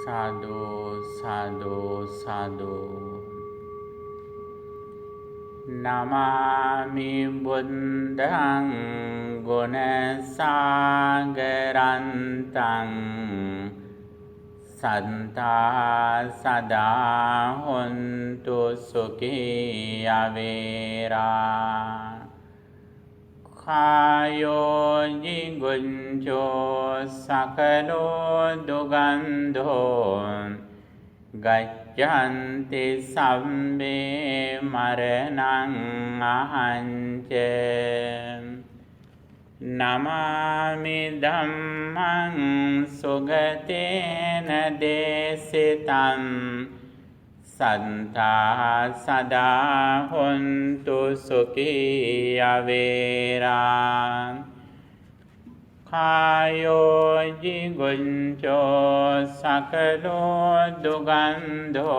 Sadhu, sadhu, sadhu. Namami buddhang gunasagarantam santa sada hontu sukhiya vera khayo jigunjo sakalo dugandho gaccanti sabbe maranang ahanca namami dhammang sugatena desitam santa sada hontu sukhiya vera khayo jigunjo sakalo dugandho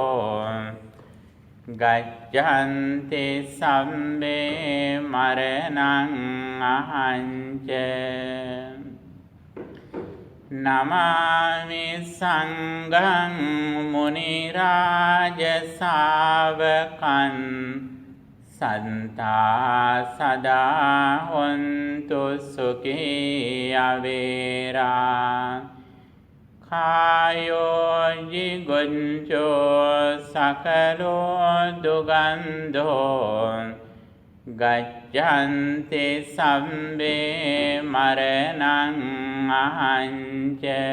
gaccanti sabbe maranang ahanca namami sanghang muniraja savakan santa sada hontu sukhiya vera khayo jigunjo sakalo dugandho gaccanti sabbe maranang ahanca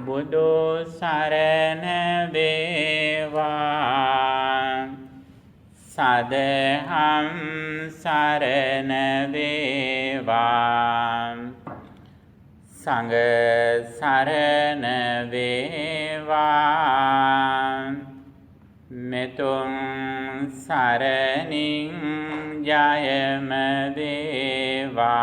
budu sarana veva sadham sarana veva sangha sarana veva metung saraning jayama veva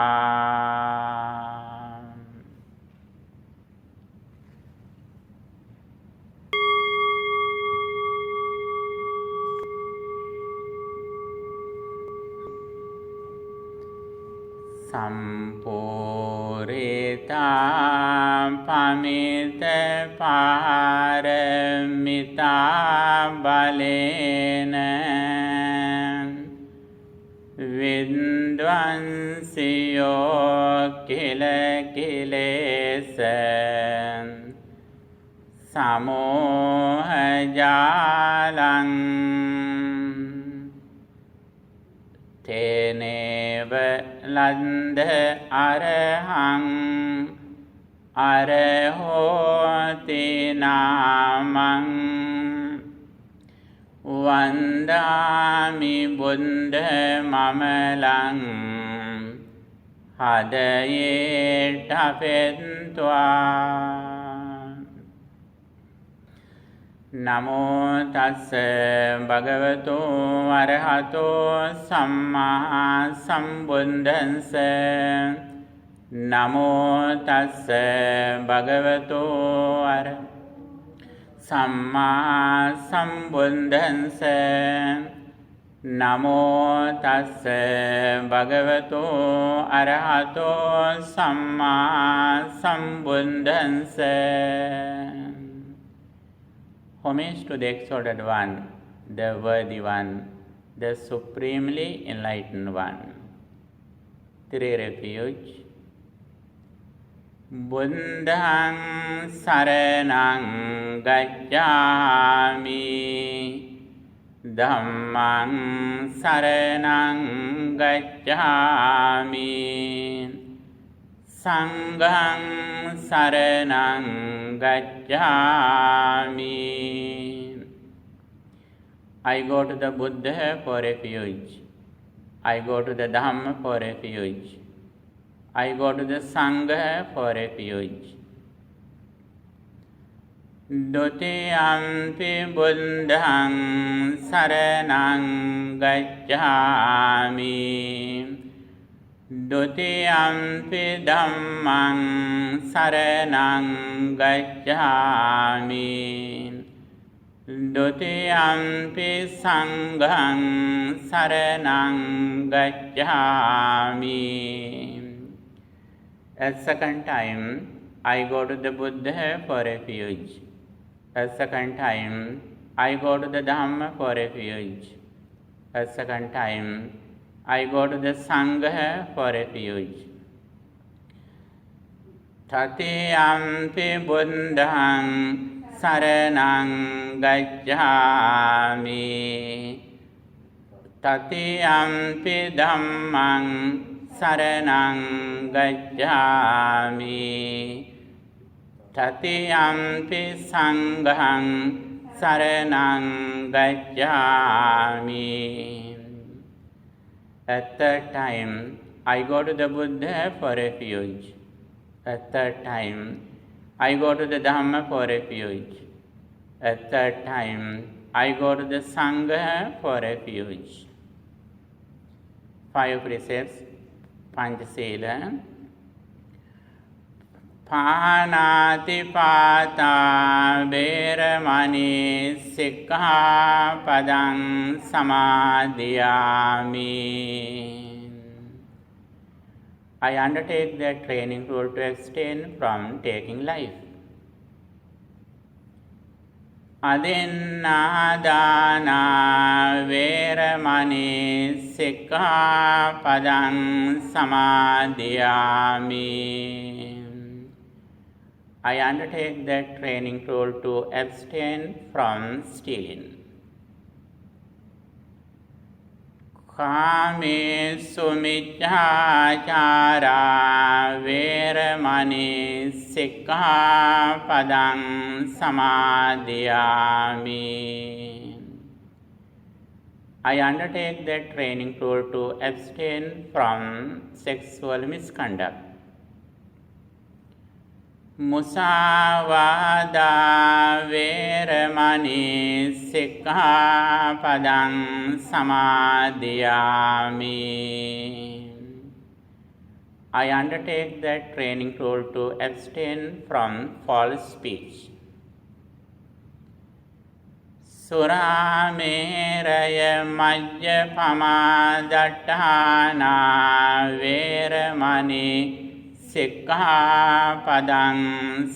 sampurita pamita paramita balena vidvansiyo kila kilesa samoha jalang teneva landa arahang arahoti namang vandami buddha mamalang hadaye tapetwa namo tassa bhagavato arahato samma sambuddhassa namo tassa bhagavato samma sambuddhassa namo tassa bhagavato arahato samma sambuddhassa. Homage to the exalted one, the worthy one, the supremely enlightened one. Three refuge. Buddhang saranang gacchami, Dhammang saranang gacchami, Sanghang saranang gacchami. I go to the Buddha for refuge. I go to the Dhamma for refuge. I go to the Sangha for refuge. Dutiyampi buddhang saranang gacchami, Dutiyampi dhammang saranang gacchami, Dutiyampi sanghang saranang gacchami. A second time, I go to the Buddha for refuge. A second time, I go to the Dhamma for refuge. A second time, I go to the Sangha for refuge. Tatiyampi buddhaṃ saraṇaṃ gacchāmi. Tatiyampi dhammaṃ saraṇaṃ gacchāmi. Tatiyampi saṅghaṃ saraṇaṃ gacchāmi. At third time, I go to the Buddha for refuge. At third time, I go to the Dhamma for refuge. At third time, I go to the Sangha for refuge. 5 precepts, Panchasila. Pānāti pātā veramani sikkhapadang samadhiyāmi. I undertake the training rule to abstain from taking life. Adinādāna veramani sikkhapadang samadhiyāmi. I undertake the training rule to abstain from stealing. Kāmesu miccācārā veramani sikkhapadang samadhiyāmi. I undertake the training rule to abstain from sexual misconduct. Musāvādā veramani sikkhapadang samadhiyāmi. I undertake the training rule to abstain from false speech. Surāmeraya majjapamādhatthānā veramani sikkhapadang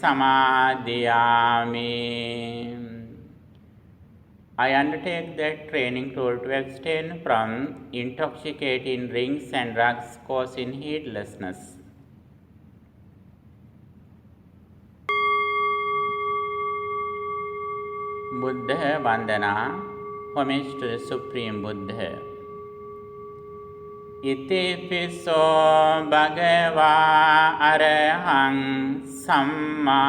samadhiyāmi. I undertake the training rule to abstain from intoxicating drinks and drugs causing heedlessness. Buddha Vandana, homage to the Supreme Buddha. Itipiso bhagavā arahaṃ sammā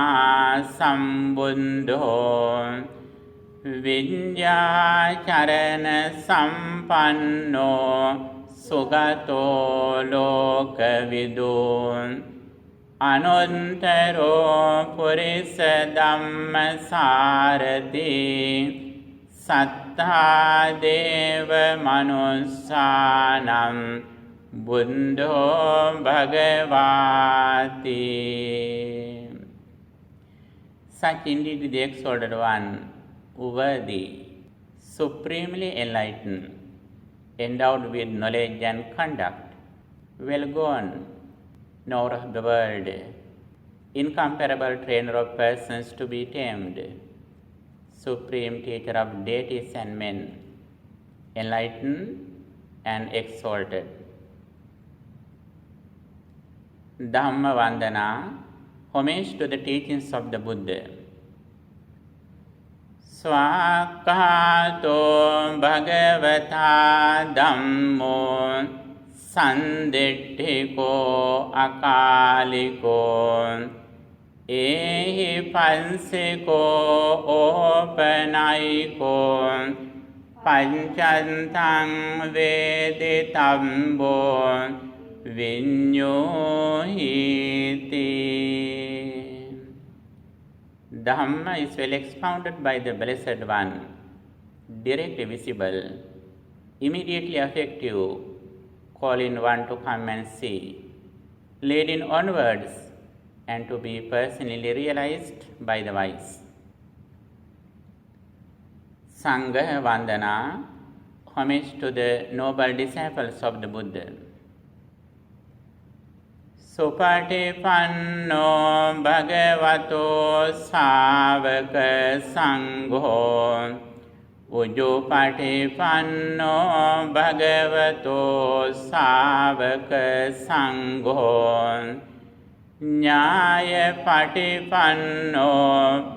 sambuddho viññācarana sampanno sugato lokavidu anuttaro purisa dhammasārati sattā deva manussānam buddho bhagavāti. Such indeed the exalted one, worthy, supremely enlightened, endowed with knowledge and conduct, well gone, knower of the world, incomparable trainer of persons to be tamed, supreme teacher of deities and men, enlightened and exalted. Dhamma Vandana, homage to the teachings of the Buddha. Swakhato bhagavata dhammo sanditthiko akaliko ehi pansiko opanayiko pancantang veditambo viññohiti. Dhamma is well expounded by the Blessed One, directly visible, immediately effective, calling one to come and see, leading onwards, and to be personally realized by the wise. Sangha Vandana, homage to the noble disciples of the Buddha. Supatipanno bhagavato sāvaka sangho Ujupatipanno bhagavato sāvaka sangho Nyāyapatipanno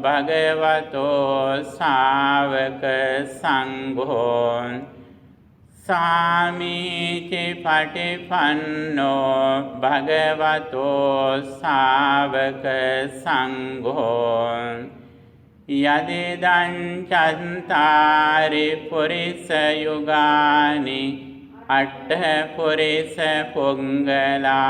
bhagavato sāvaka sangho Sāmīti patipanno bhagavato sāvaka sangho Yadidaṃ cantāri purisa yugāni aṭṭha purisa pungalā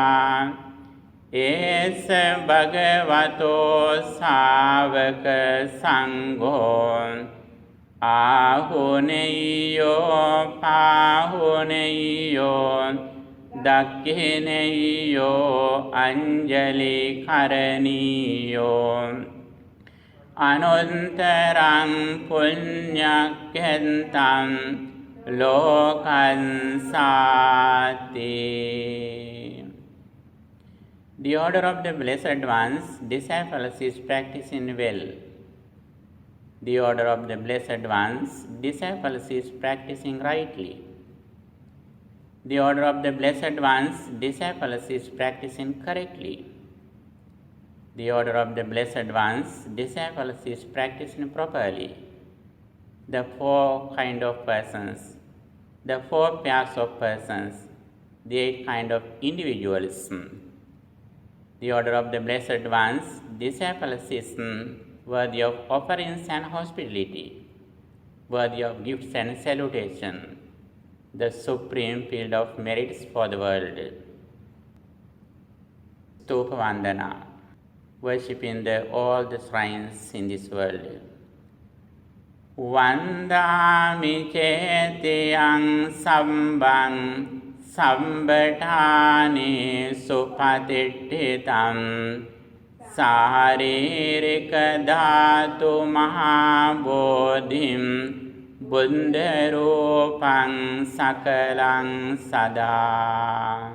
Esa bhagavato sāvaka sangho Ahuneyo pahuneyo dakhineyo anjali karaniyo Anuntaraṃ puññakhentam lokaṃ sāti. The order of the Blessed Ones, disciples is practicing well. The order of the Blessed Ones, disciples is practicing rightly. The order of the Blessed Ones, disciples is practicing correctly. The order of the Blessed Ones, disciples is practicing properly. The four kind of persons, the four pairs of persons, the 8 kind of individualism. The order of the Blessed Ones, disciples is worthy of offerings and hospitality, worthy of gifts and salutation, the supreme field of merits for the world. Stupa Vandana, worshipping all the shrines in this world. Vandami chetiyang sambang sambatani supatittitam Saririka dhātu mahābodhim buddharūpaṃ sakalaṃ sadā.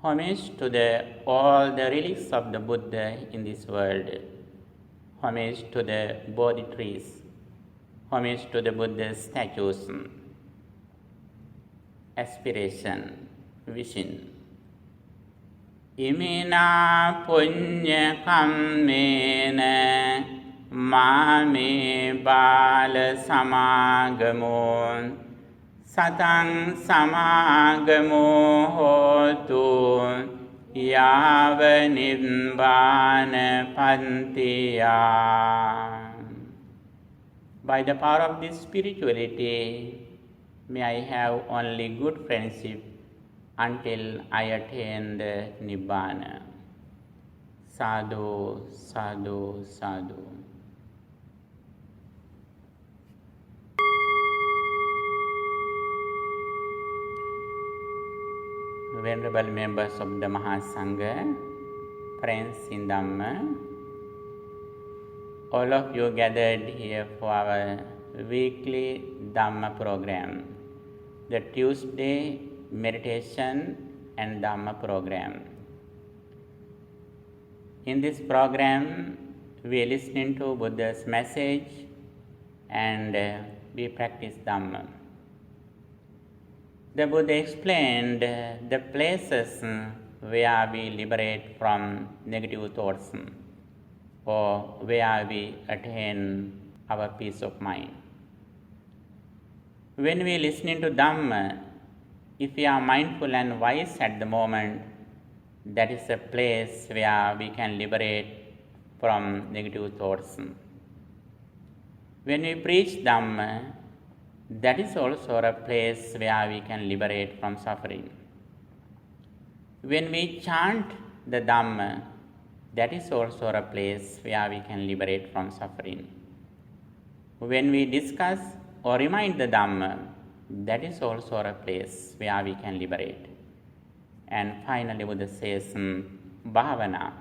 Homage to all the relics of the Buddha in this world. Homage to the Bodhi trees. Homage to the Buddha's statues. Aspiration, vision. Imina punya kammena mame bala samagamo satang samagamo hotu yava nibbana pantiya. By the power of this spirituality, may I have only good friendship until I attain the Nibbana. Sadhu, sadhu, sadhu. Venerable members of the Mahasangha, friends in Dhamma, all of you gathered here for our weekly Dhamma program, the Tuesday meditation and Dhamma program. In this program, we are listening to Buddha's message and we practice Dhamma. The Buddha explained the places where we liberate from negative thoughts or where we attain our peace of mind. When we are listening to Dhamma, if we are mindful and wise at the moment, that is a place where we can liberate from negative thoughts. When we preach Dhamma, that is also a place where we can liberate from suffering. When we chant the Dhamma, that is also a place where we can liberate from suffering. When we discuss or remind the Dhamma, that is also a place where we can liberate. And finally, Buddha says, Bhavana,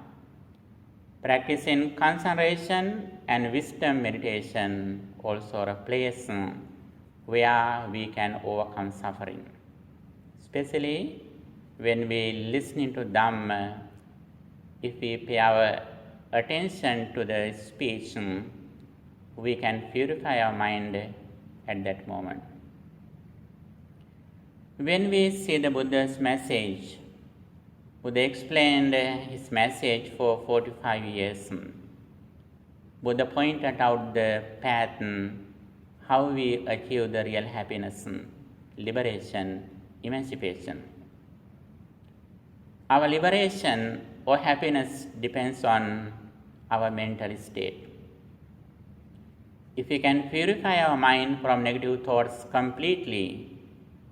practicing concentration and wisdom meditation, also a place where we can overcome suffering. Especially when we listening to Dhamma, if we pay our attention to the speech, we can purify our mind at that moment. When we see the Buddha's message, Buddha explained his message for 45 years. Buddha pointed out the path, how we achieve the real happiness, liberation, emancipation. Our liberation or happiness depends on our mental state. If we can purify our mind from negative thoughts completely,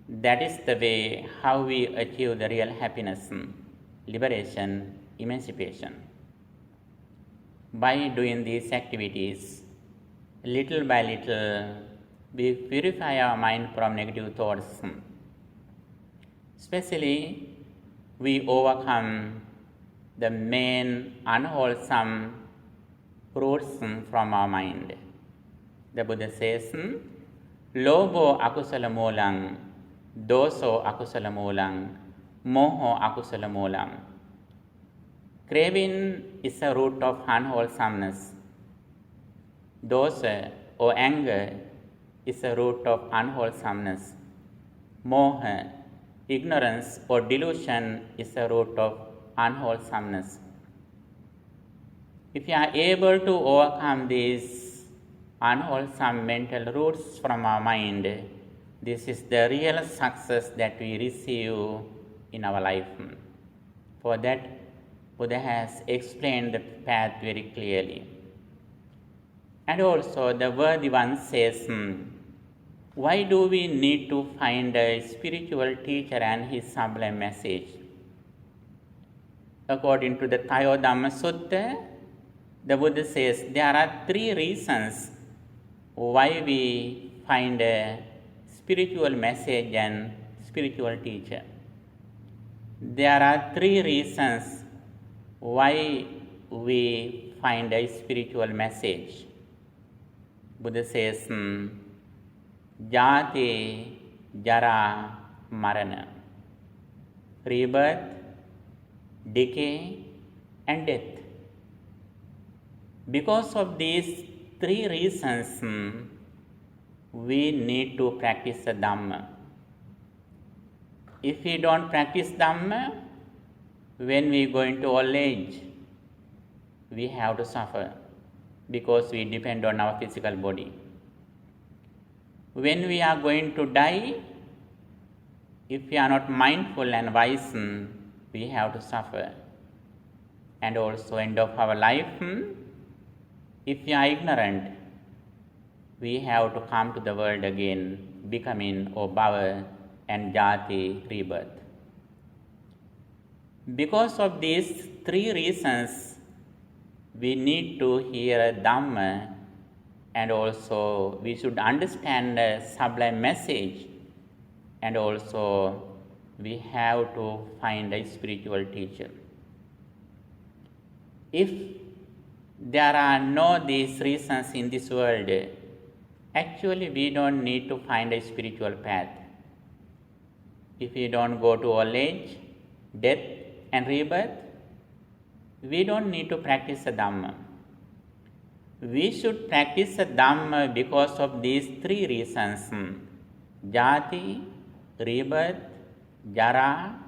that is the way how we achieve the real happiness, liberation, emancipation. By doing these activities, little by little, we purify our mind from negative thoughts. Especially, we overcome the main unwholesome roots from our mind. The Buddha says, Lobo akusala moolang, doso akusala moolang, moho akusala moolang. Craving is a root of unwholesomeness. Dosa or anger is a root of unwholesomeness. Moha, ignorance or delusion, is a root of unwholesomeness. If you are able to overcome these unwholesome mental roots from our mind, this is the real success that we receive in our life. For that, Buddha has explained the path very clearly. And also the worthy one says, why do we need to find a spiritual teacher and his sublime message? According to the Dhamma Sutta, the Buddha says there are 3 reasons why we find a spiritual message and spiritual teacher. There are 3 reasons why we find a spiritual message. Buddha says, Jati, Jara, Marana. Rebirth, decay, and death. Because of these 3 reasons, we need to practice the Dhamma. If we don't practice Dhamma, when we go into old age, we have to suffer because we depend on our physical body. When we are going to die, if we are not mindful and wise, we have to suffer. And also end of our life, if we are ignorant, we have to come to the world again, becoming Bhava and Jati, rebirth. Because of these 3 reasons, we need to hear Dhamma, and also we should understand the sublime message, and also we have to find a spiritual teacher. If there are no these reasons in this world, actually we don't need to find a spiritual path. If we don't go to old age, death and rebirth, we don't need to practice the Dhamma. We should practice the Dhamma because of these 3 reasons: Jati, rebirth, Jara,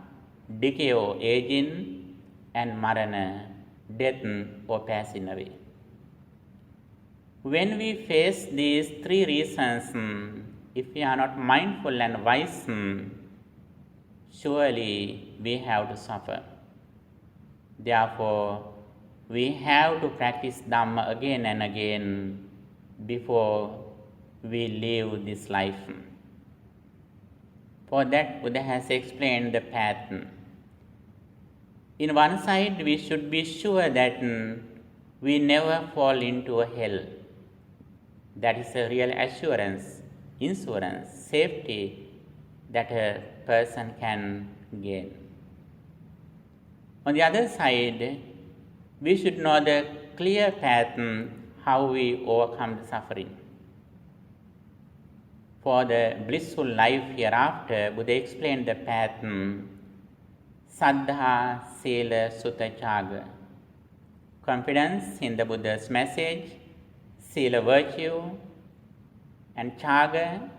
decay or aging, and Marana, death or passing away. When we face these 3 reasons, if we are not mindful and wise, surely we have to suffer. Therefore, we have to practice Dhamma again and again before we leave this life. For that, Buddha has explained the path. In one side, we should be sure that we never fall into a hell. That is a real assurance, insurance, safety that a person can gain. On the other side, we should know the clear path how we overcome the suffering. For the blissful life hereafter, Buddha explained the path Saddha, Sila, Sutta, Chaga. Confidence in the Buddha's message, Sila, virtue, and Chaga,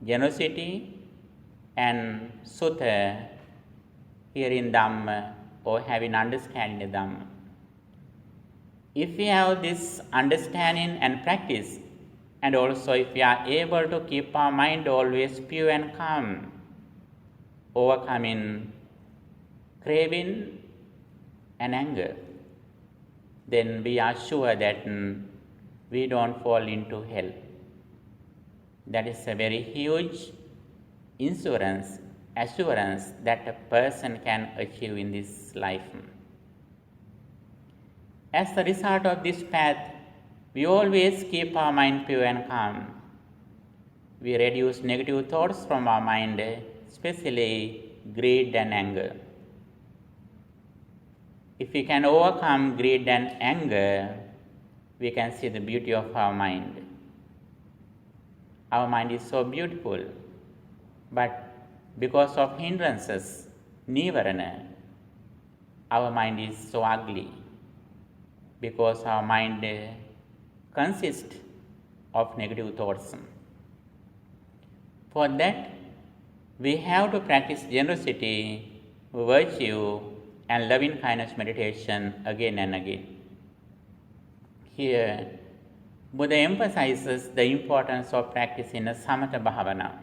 generosity, and Sutta, hearing Dhamma or having understanding the Dhamma. If we have this understanding and practice, and also if we are able to keep our mind always pure and calm, overcoming craving and anger, then we are sure that we don't fall into hell. That is a very huge assurance that a person can achieve in this life. As the result of this path, we always keep our mind pure and calm. We reduce negative thoughts from our mind, especially greed and anger. If we can overcome greed and anger, we can see the beauty of our mind. Our mind is so beautiful, but because of hindrances, nivarana, our mind is so ugly, because our mind consists of negative thoughts. For that, we have to practice generosity, virtue, and loving kindness meditation again and again. Here, Buddha emphasizes the importance of practicing a samatha bhavana.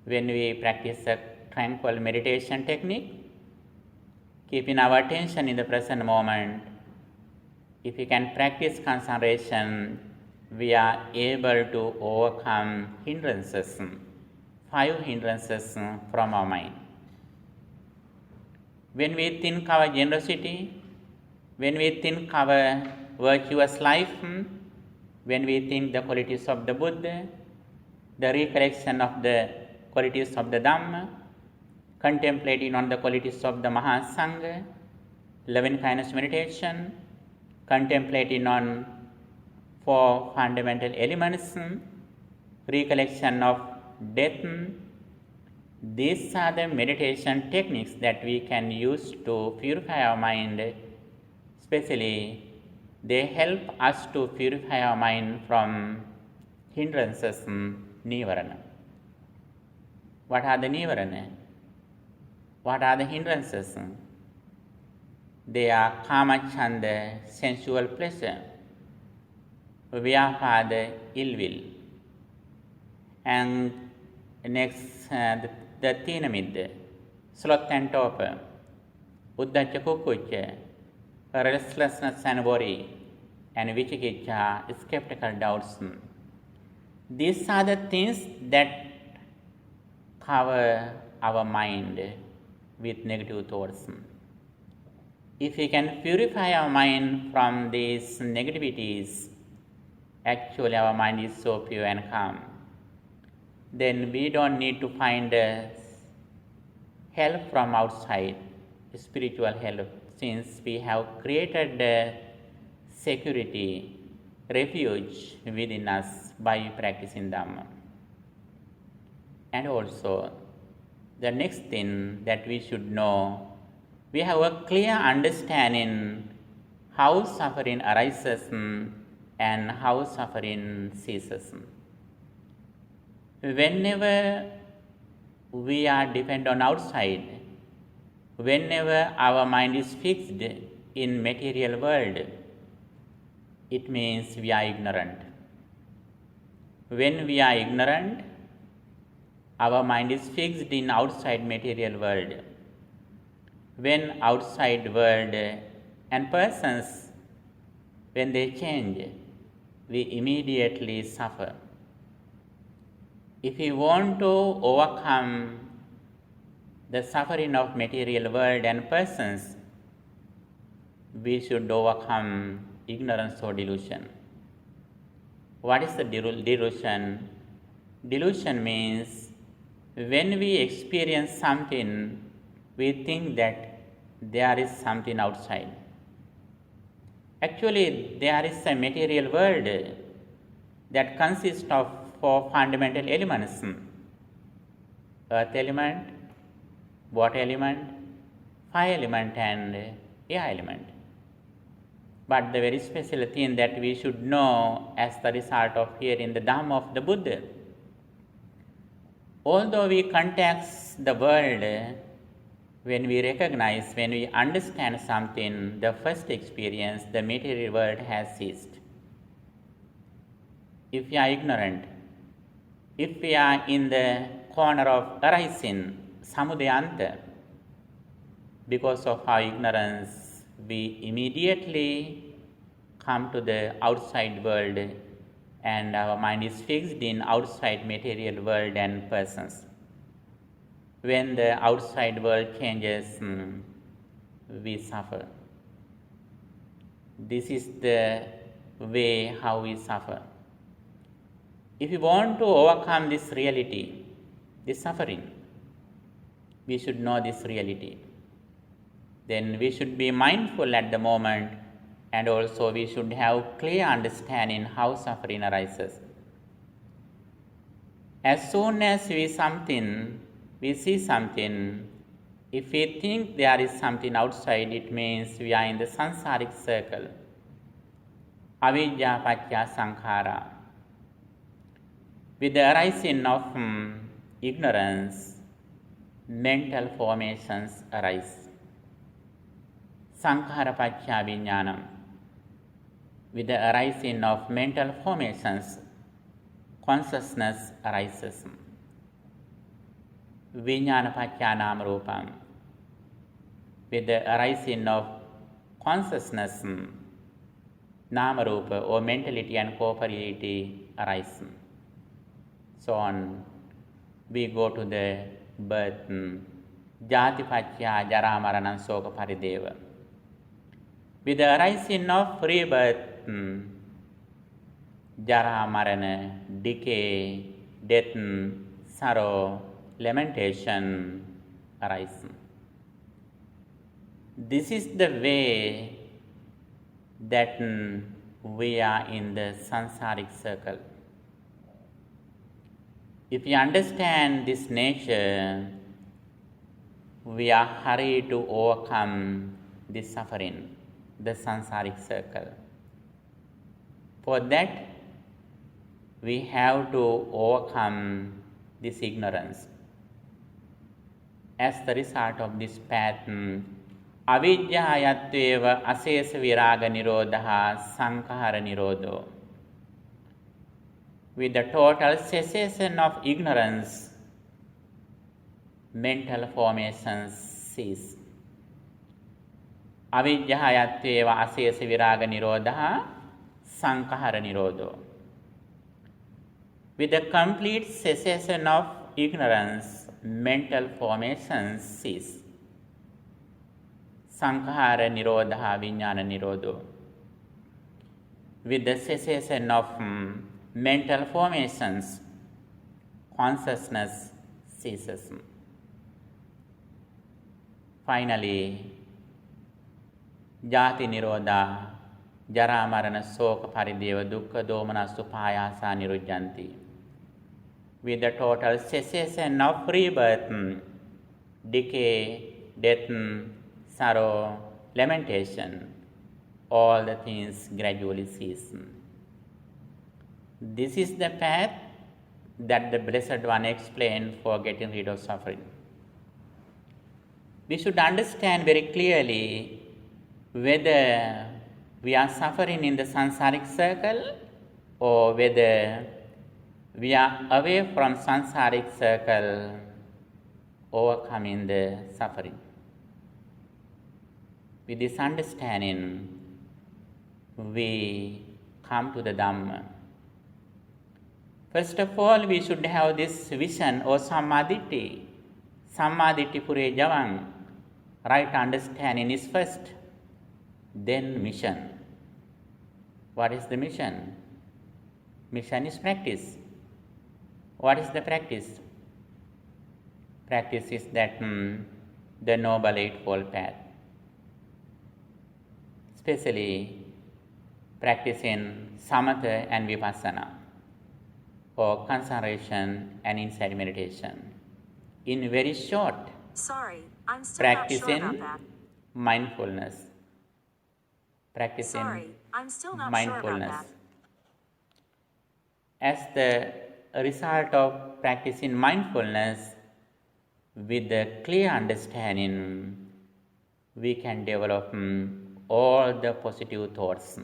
When we practice a tranquil meditation technique, keeping our attention in the present moment, if we can practice concentration, we are able to overcome hindrances, 5 hindrances from our mind. When we think our generosity, when we think our virtuous life, when we think the qualities of the Buddha, the recollection of the qualities of the Dhamma, contemplating on the qualities of the Mahasangha, loving kindness meditation, contemplating on 4 fundamental elements, recollection of death. These are the meditation techniques that we can use to purify our mind. Especially, they help us to purify our mind from hindrances, nivarana. What are the nivarana? What are the hindrances? They are kamachanda, sensual pleasure, vyapada, ill will, and next the tinamid, sloth and torpor, uddhacha kukucha, restlessness and worry, and vichikicha, skeptical doubts. These are the things that cover our mind with negative thoughts. If we can purify our mind from these negativities, actually our mind is so pure and calm, then we don't need to find help from outside, spiritual help, since we have created security, refuge within us by practicing Dhamma. And also, the next thing that we should know, we have a clear understanding how suffering arises and how suffering ceases. Whenever we are dependent on outside, whenever our mind is fixed in material world, it means we are ignorant. When we are ignorant, our mind is fixed in outside material world. When outside world and persons, when they change, we immediately suffer. If we want to overcome the suffering of material world and persons, we should overcome ignorance or delusion. What is the delusion? Delusion means when we experience something, we think that there is something outside. Actually, there is a material world that consists of 4 fundamental elements: earth element, water element, fire element and air element. But the very special thing that we should know as the result of hearing the Dhamma of the Buddha, although we context the world, when we recognize, when we understand something, the first experience, the material world has ceased. If we are ignorant, if we are in the corner of arising, samudayanta, because of our ignorance, we immediately come to the outside world and our mind is fixed in outside material world and persons. When the outside world changes, we suffer. This is the way how we suffer. If we want to overcome this reality, this suffering, we should know this reality. Then we should be mindful at the moment, and also we should have clear understanding how suffering arises. As soon as we see something, if we think there is something outside, it means we are in the sansaric circle. Avidya paccaya sankhara. With the arising of ignorance, mental formations arise. Sankhara paccaya vijnanam. With the arising of mental formations, consciousness arises. Vijnana paccaya nama rupam. With the arising of consciousness, nama rupa or mentality and corporeality arise. So on, we go to the birth, jati paccaya jara marana soka parideva. With the arising of rebirth, jara marana, decay, death, sorrow, lamentation arise. This is the way that we are in the sansaric circle. If we understand this nature, we are hurried to overcome this suffering, the sansaric circle. For that, we have to overcome this ignorance. As the result of this path, avidyāyatveva asesa viraga nirodha sankhara nirodho. With the total cessation of ignorance, mental formations cease. Avidyāyatveva asesa viraga nirodha sankhara nirodho. With the complete cessation of ignorance, mental formations cease. Sankhara nirodha vijnana nirodho. With the cessation of mental formations, consciousness ceases. Finally, jati nirodha, jara marana soka parideva dukkha domana supayasa nirujjanti. With the total cessation of rebirth, decay, death, sorrow, lamentation, all the things gradually cease. This is the path that the Blessed One explained for getting rid of suffering. We should understand very clearly whether we are suffering in the sansaric circle or whether we are away from sansaric circle, overcoming the suffering. With this understanding, we come to the Dhamma. First of all, we should have this vision or sammaditthi. Sammaditthi pure javang. Right understanding is first, then mission. What is the mission? Mission is practice. What is the practice? Practice is that the Noble Eightfold Path. Especially practice in samatha and vipassana, or concentration and insight meditation. In very short, Sorry, I'm still Practice not sure in about that. mindfulness. Practice Sorry, in I'm still not mindfulness. sure about As the result of practicing mindfulness with a clear understanding, we can develop all the positive thoughts.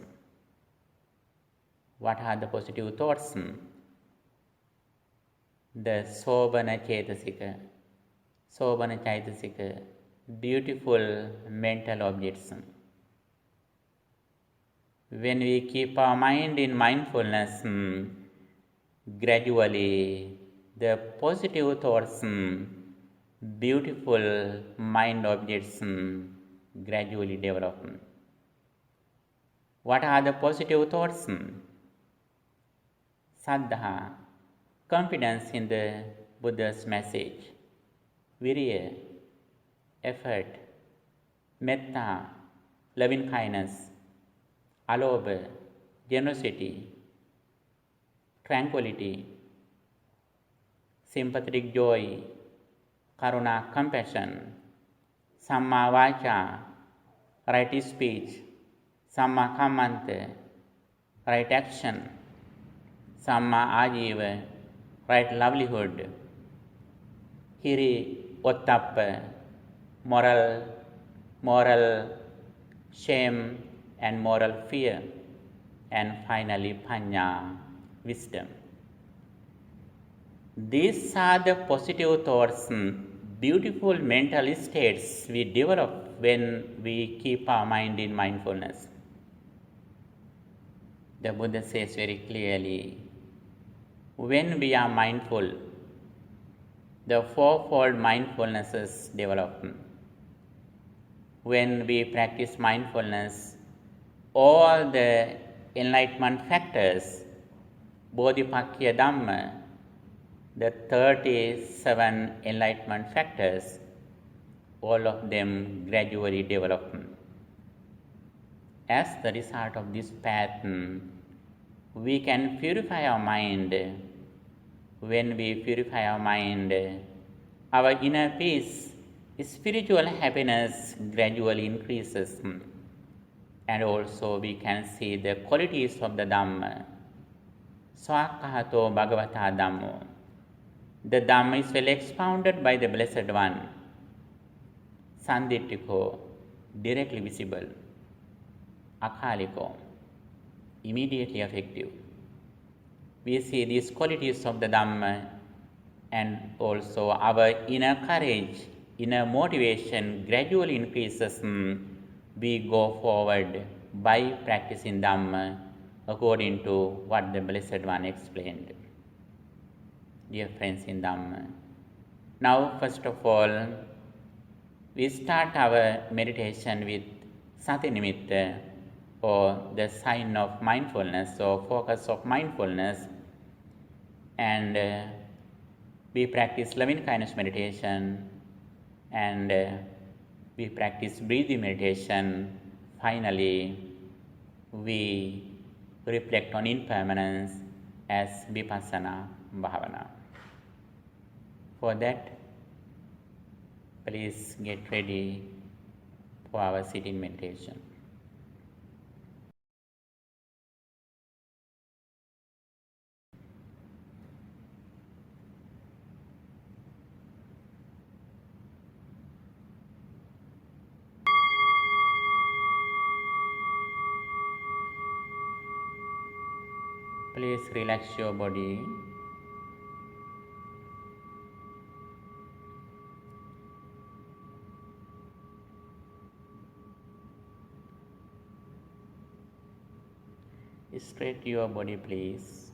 What are the positive thoughts? The Sobhana Chetasika, Sobhana Chaitasika, beautiful mental objects. When we keep our mind in mindfulness, gradually the positive thoughts, beautiful mind objects gradually develop. What are the positive thoughts? Saddha, confidence in the Buddha's message, virya, effort, metta, loving kindness, alobha, generosity, tranquility, sympathetic joy, karuna, compassion, samma vacha, right speech, samma kammanta, right action, samma ajiva, right livelihood, hiri, ottappa, moral shame and moral fear, and finally panya, wisdom. These are the positive thoughts, beautiful mental states we develop when we keep our mind in mindfulness. The Buddha says very clearly, when we are mindful, the fourfold mindfulnesses develop. When we practice mindfulness, all the enlightenment factors, Bodhipakya Dhamma, the 37 enlightenment factors, all of them gradually develop. As the result of this path, we can purify our mind. When we purify our mind, our inner peace, spiritual happiness gradually increases. And also we can see the qualities of the Dhamma. Swakahato Bhagavata Dhammo. The Dhamma is well expounded by the Blessed One. Sanditiko, directly visible. Akaliko, immediately effective. We see these qualities of the Dhamma, and also our inner courage, inner motivation gradually increases. We go forward by practicing Dhamma according to what the Blessed One explained. Dear friends in Dhamma, now first of all, we start our meditation with Sati Nimitta, or the sign of mindfulness, or focus of mindfulness, and we practice loving kindness meditation, and we practice breathing meditation. Finally, we reflect on impermanence as vipassana bhavana. For that, please get ready for our sitting meditation. Please relax your body. Straight your body, please.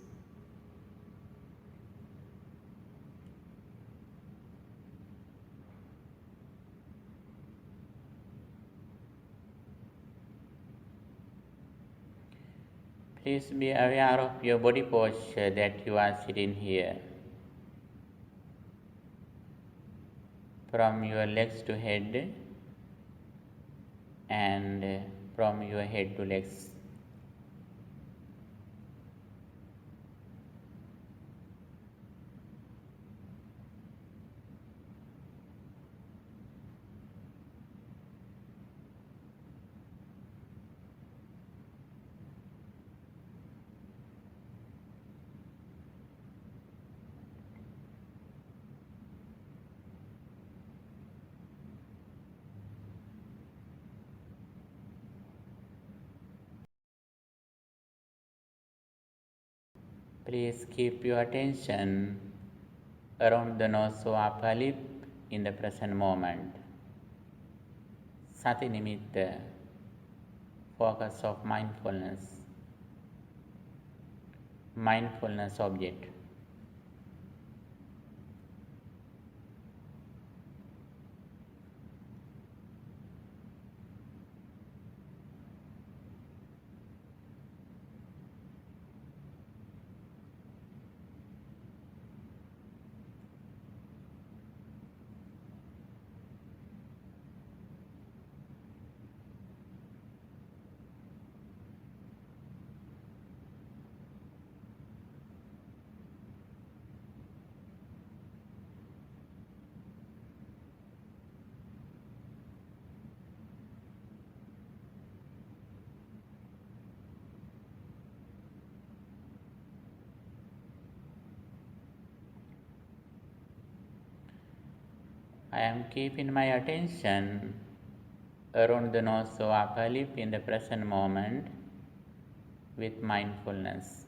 Please be aware of your body posture that you are sitting here. From your legs to head, and from your head to legs. Please keep your attention around the nose or upper lip in the present moment. Sati nimitta, focus of mindfulness, mindfulness object. I am keeping my attention around the nose or upper lip in the present moment with mindfulness.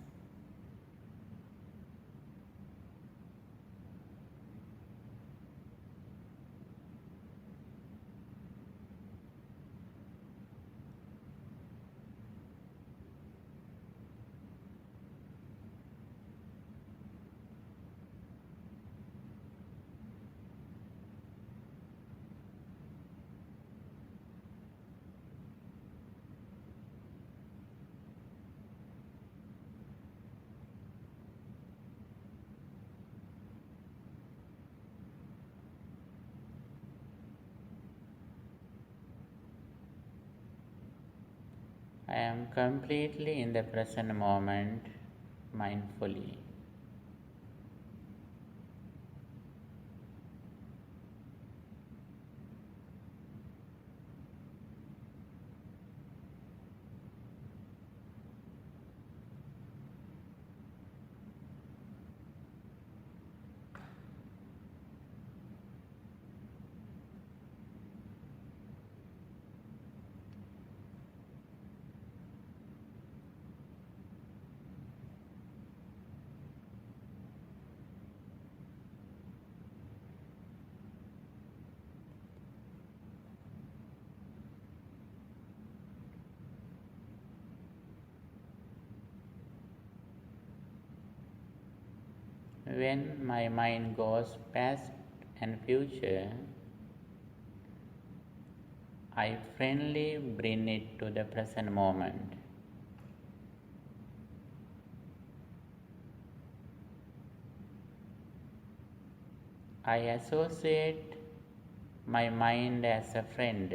I am completely in the present moment mindfully. When my mind goes past and future, I friendly bring it to the present moment. I associate my mind as a friend.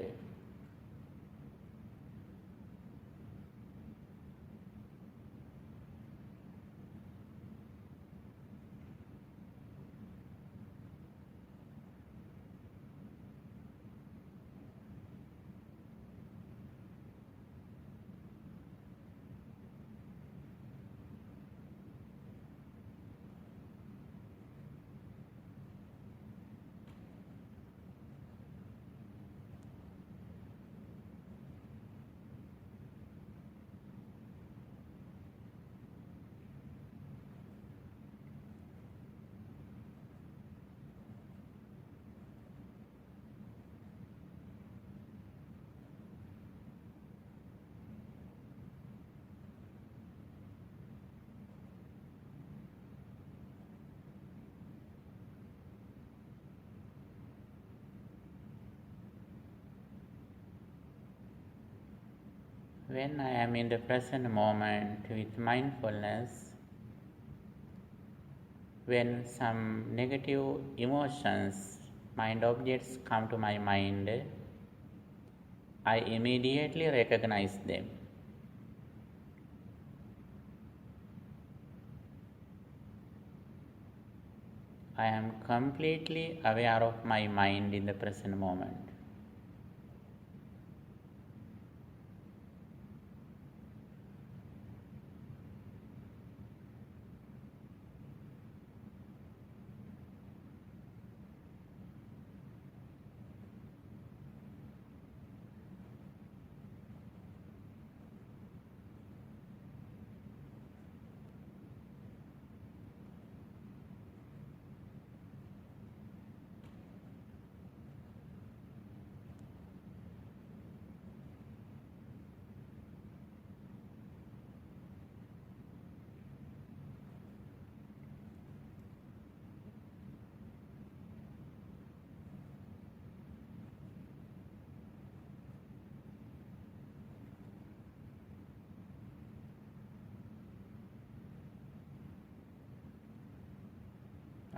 When I am in the present moment with mindfulness, when some negative emotions, mind objects come to my mind, I immediately recognize them. I am completely aware of my mind in the present moment.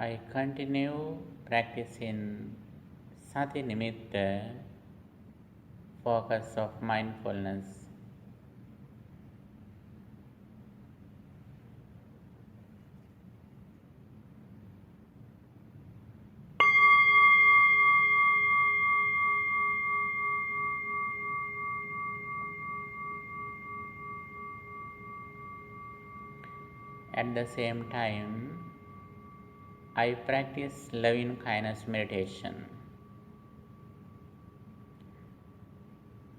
I continue practicing Sati Nimitta, focus of mindfulness. At the same time, I practice loving kindness meditation.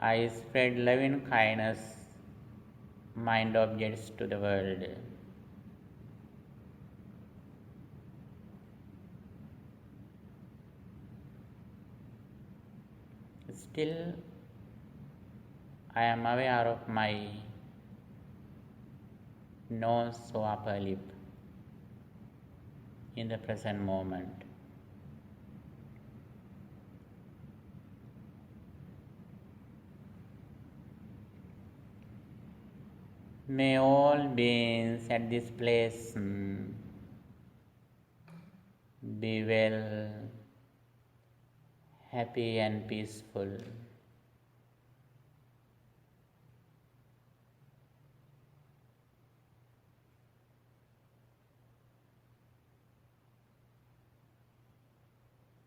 I spread loving kindness mind objects to the world. Still, I am aware of my nose or upper lip in the present moment. May all beings at this place be well, happy and peaceful.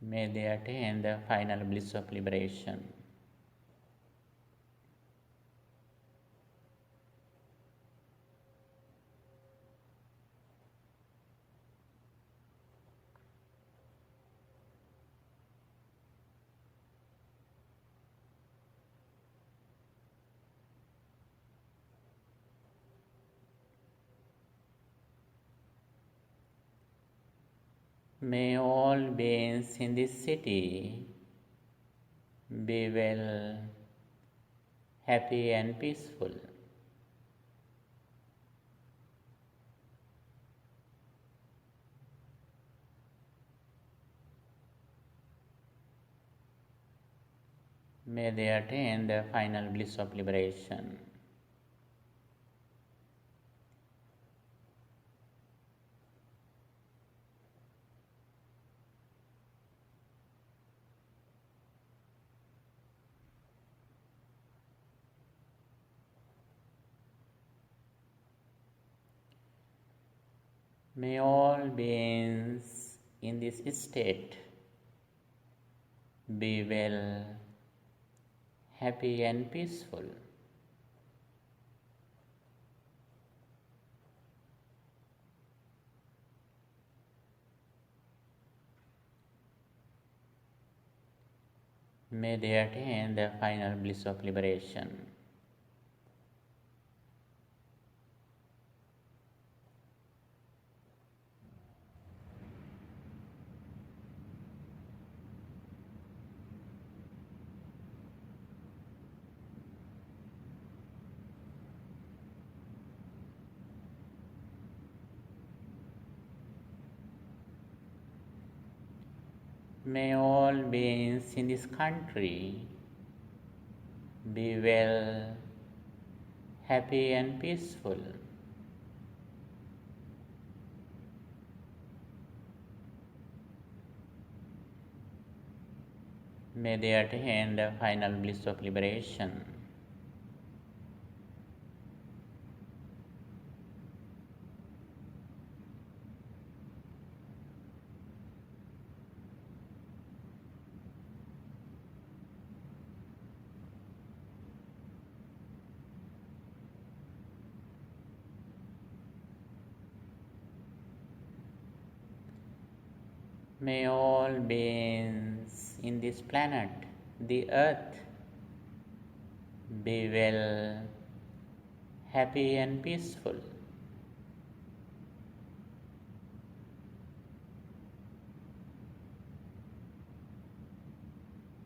May they attain the final bliss of liberation. May all beings in this city be well, happy and peaceful. May they attain the final bliss of liberation. May all beings in this state be well, happy and peaceful. May they attain the final bliss of liberation. May all beings in this country be well, happy and peaceful. May they attain the final bliss of liberation. May all beings in this planet, the earth, be well, happy and peaceful.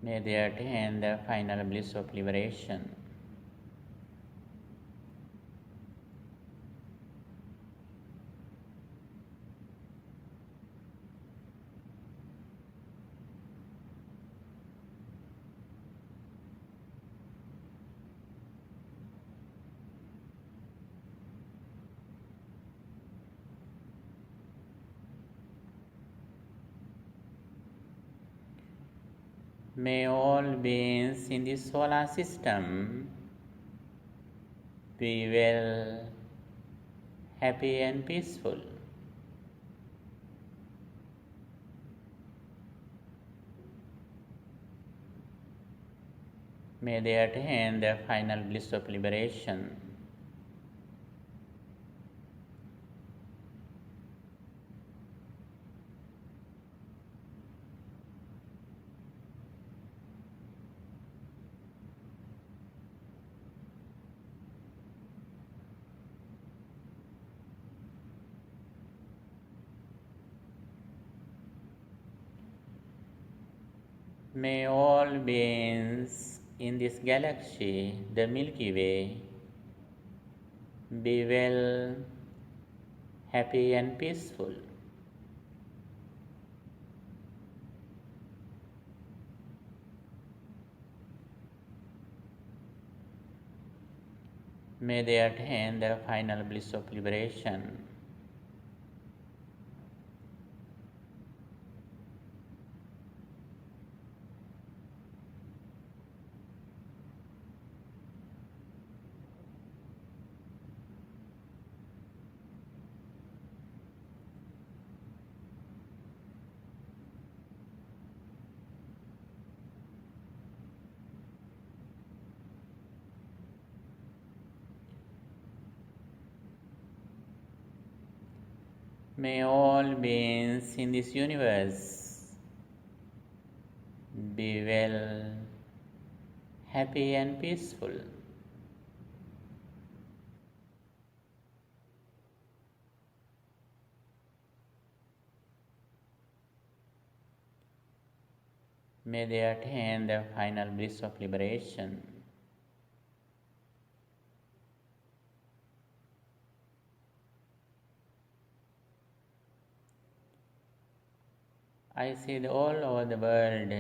May they attain the final bliss of liberation. May all beings in the solar system be well, happy and peaceful. May they attain the final bliss of liberation. May all beings in this galaxy, the Milky Way, be well, happy and peaceful. May they attain the final bliss of liberation. May all beings in this universe be well, happy and peaceful. May they attain the final bliss of liberation. I see all over the world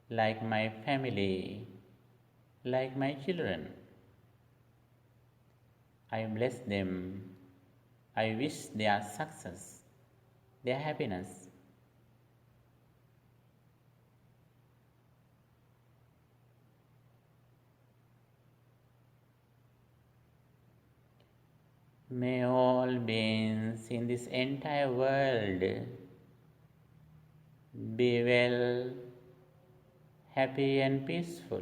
like my family, like my children. I bless them. I wish their success, their happiness. May all beings in this entire world be well, happy and peaceful.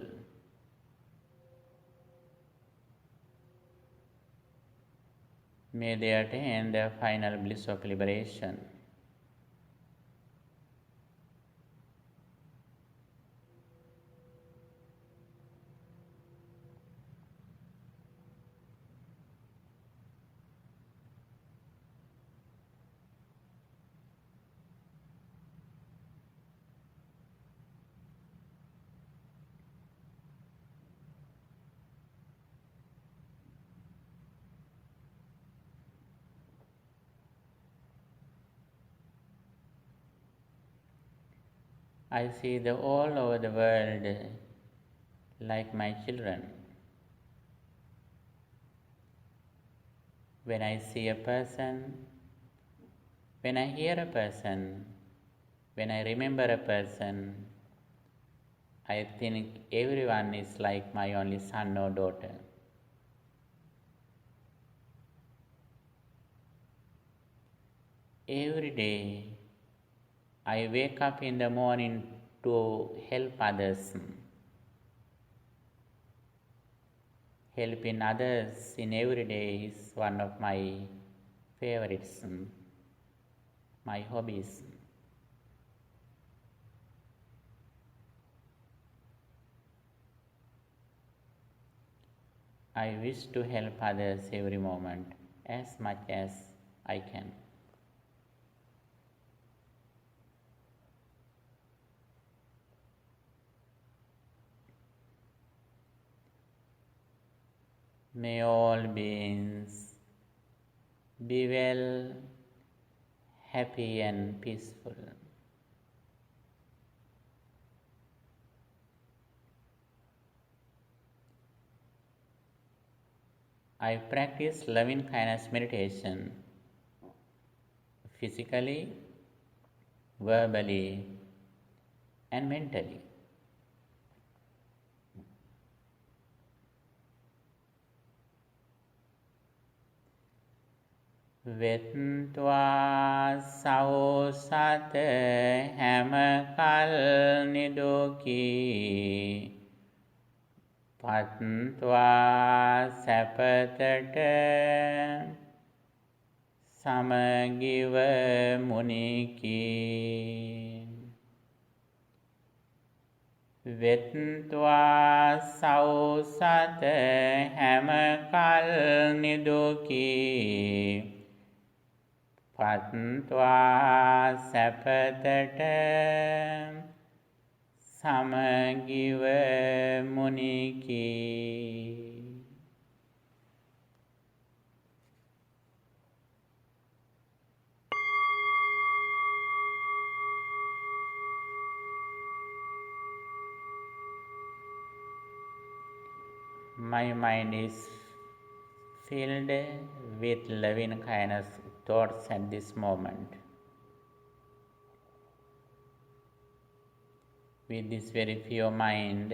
May they attain the final bliss of liberation. I see all over the world like my children. When I see a person, when I hear a person, when I remember a person, I think everyone is like my only son or daughter. Every day, I wake up in the morning to help others. Helping others in every day is one of my favorites, my hobbies. I wish to help others every moment as much as I can. May all beings be well, happy and peaceful. I practice loving kindness meditation physically, verbally, and mentally. වෙත්වා සවෝසත හැම කල් නිදුකී පත්වා සැපතට සමගිව මුනිකී වෙත්වා සවෝසත හැම කල් නිදුකී පත්වා සැපතට සමගිව මුනිකී. My mind is filled with loving kindness thoughts at this moment. With this very pure mind,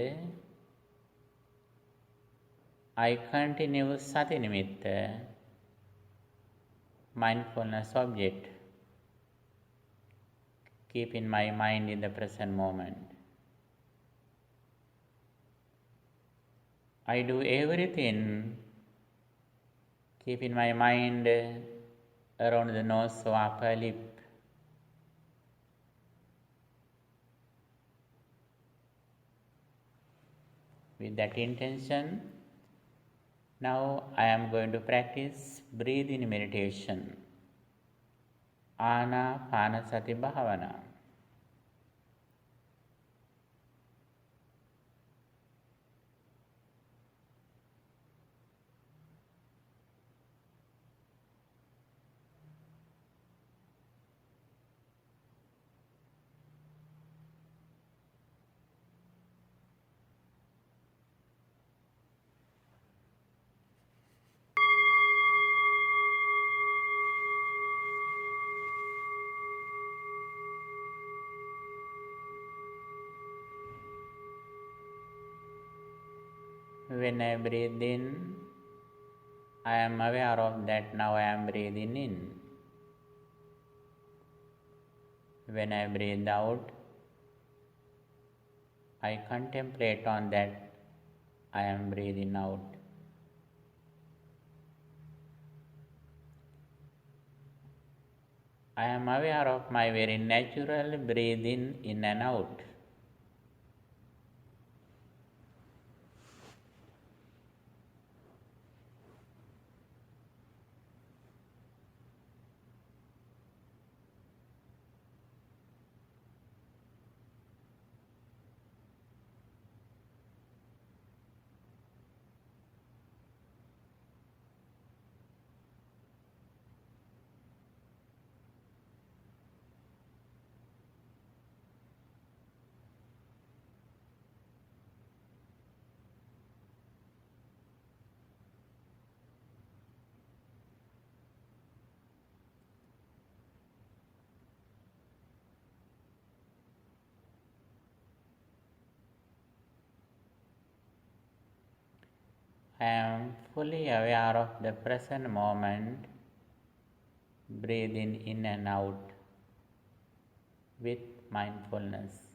I continue Sati Nimitta, mindfulness object, keeping my mind in the present moment. I do everything keeping my mind around the nose or upper lip. With that intention, now I am going to practice breathing meditation, Anapanasati Bhavana. When I breathe in, I am aware of that now I am breathing in. When I breathe out, I contemplate on that I am breathing out. I am aware of my very natural breathing in and out. I am fully aware of the present moment, breathing in and out with mindfulness.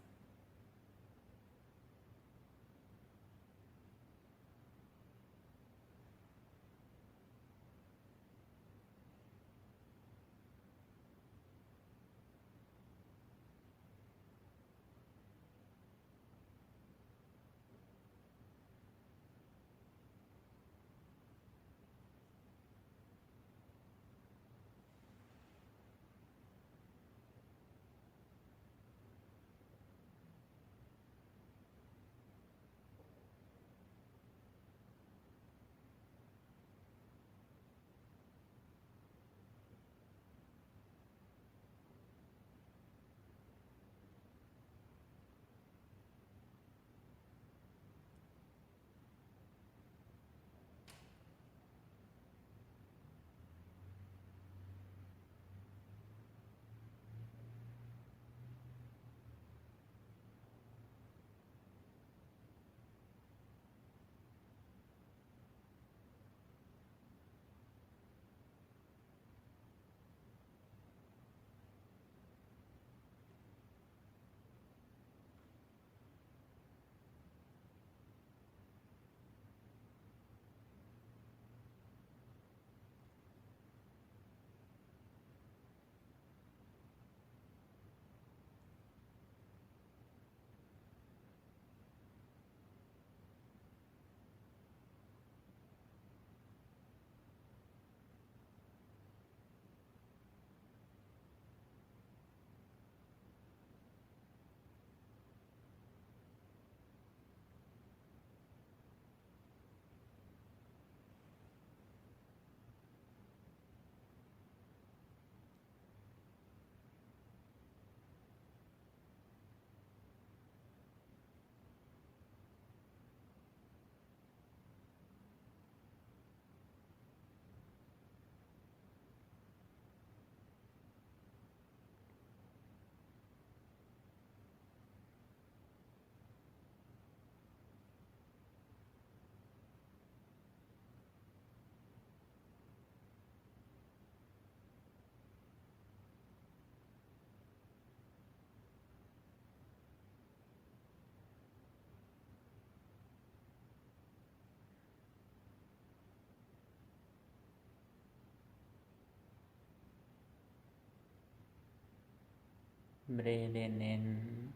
Breathing in,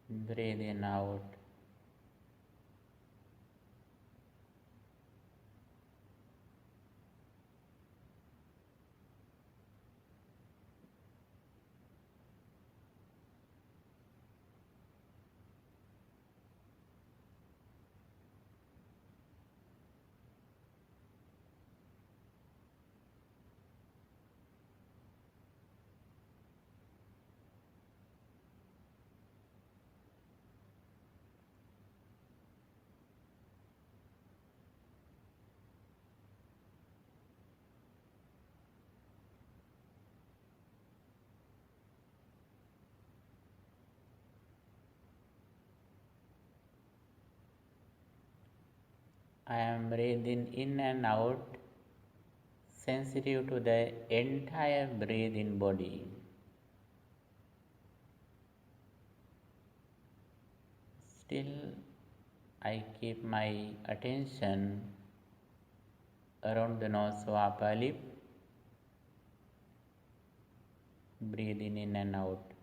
breathing out. I am breathing in and out, sensitive to the entire breathing body. Still, I keep my attention around the nose or upper lip, breathing in and out.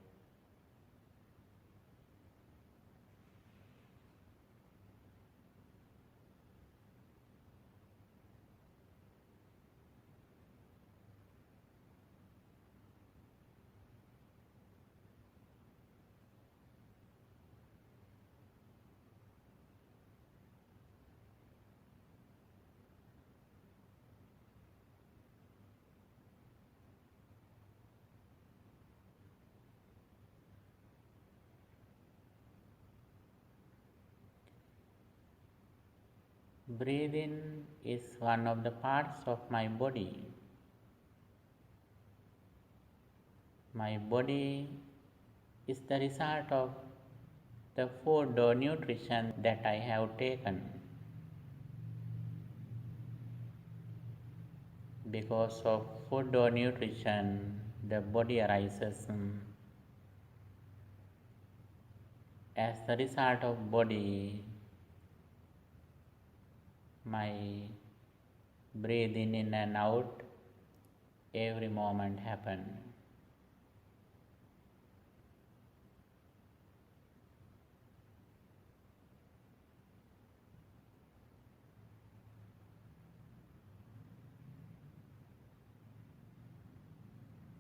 Breathing is one of the parts of my body. My body is the result of the food or nutrition that I have taken. Because of food or nutrition, the body arises. As the result of body, my breathing in and out every moment happen.